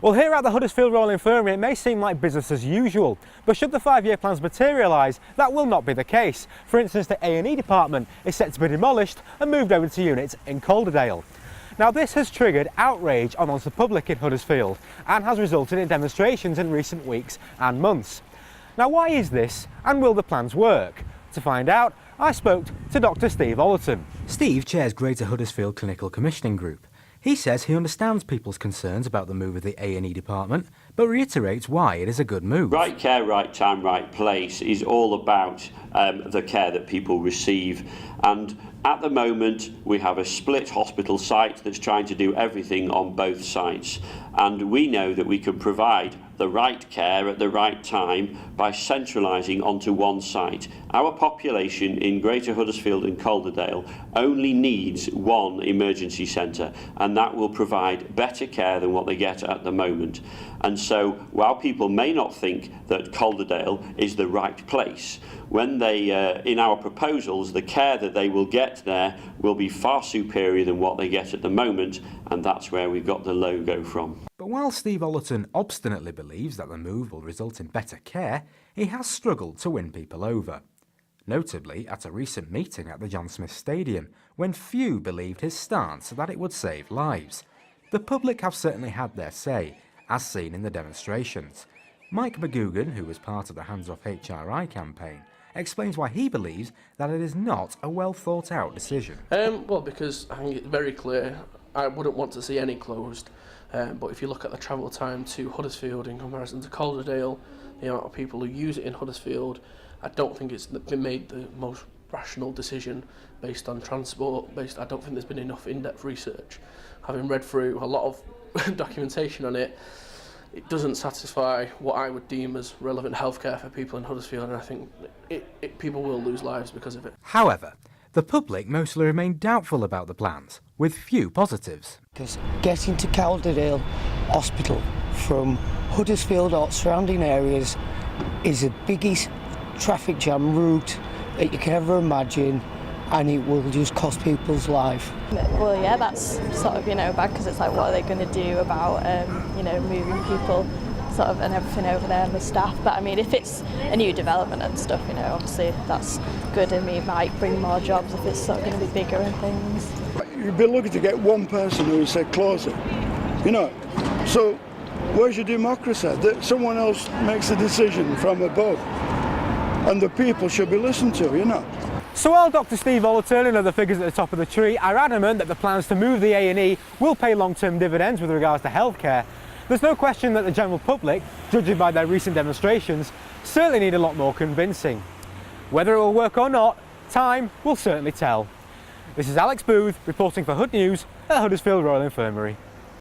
Well, here at the Huddersfield Royal Infirmary it may seem like business as usual, but should the 5-year plans materialise, that will not be the case. For instance, the A&E department is set to be demolished and moved over to units in Calderdale. Now this has triggered outrage amongst the public in Huddersfield and has resulted in demonstrations in recent weeks and months. Now why is this, and will the plans work? To find out, I spoke to Dr. Steve Ollerton. Steve chairs Greater Huddersfield Clinical Commissioning Group. He says he understands people's concerns about the move of the A&E department, but reiterates why it is a good move. Right care, right time, right place is all about the care that people receive. And at the moment, we have a split hospital site that's trying to do everything on both sites. And we know that we can provide the right care at the right time by centralising onto one site. Our population in Greater Huddersfield and Calderdale only needs one emergency centre, and that will provide better care than what they get at the moment. And so, while people may not think that Calderdale is the right place, when they, in our proposals, the care that they will get there will be far superior than what they get at the moment, and that's where we got the logo from. But while Steve Ollerton obstinately believes that the move will result in better care, he has struggled to win people over. Notably at a recent meeting at the John Smith Stadium, when few believed his stance that it would save lives. The public have certainly had their say, as seen in the demonstrations. Mike McGugan, who was part of the Hands Off HRI campaign, explains why he believes that it is not a well thought out decision. Well, because I think it's very clear I wouldn't want to see any closed. But if you look at the travel time to Huddersfield in comparison to Calderdale, the amount of people who use it in Huddersfield, I don't think it's been made the most rational decision based on transport. I don't think there's been enough in-depth research. Having read through a lot of documentation on it, it doesn't satisfy what I would deem as relevant healthcare for people in Huddersfield, and I think people will lose lives because of it. However, the public mostly remain doubtful about the plans, with few positives. Because getting to Calderdale Hospital from Huddersfield or surrounding areas is the biggest traffic jam route that you can ever imagine, and it will just cost people's life. Well, yeah, that's sort of, bad, because it's like, what are they going to do about, moving people sort of and everything over there and the staff. But I mean, if it's a new development and stuff, obviously that's good, and it might bring more jobs if it's sort of going to be bigger and things. You'd be lucky to get one person who said close it, So where's your democracy? That someone else makes a decision from above, and the people should be listened to, So while Dr. Steve Ollerton and other figures at the top of the tree are adamant that the plans to move the A&E will pay long-term dividends with regards to healthcare, there's no question that the general public, judging by their recent demonstrations, certainly need a lot more convincing. Whether it will work or not, time will certainly tell. This is Alex Booth reporting for HudNews at Huddersfield Royal Infirmary.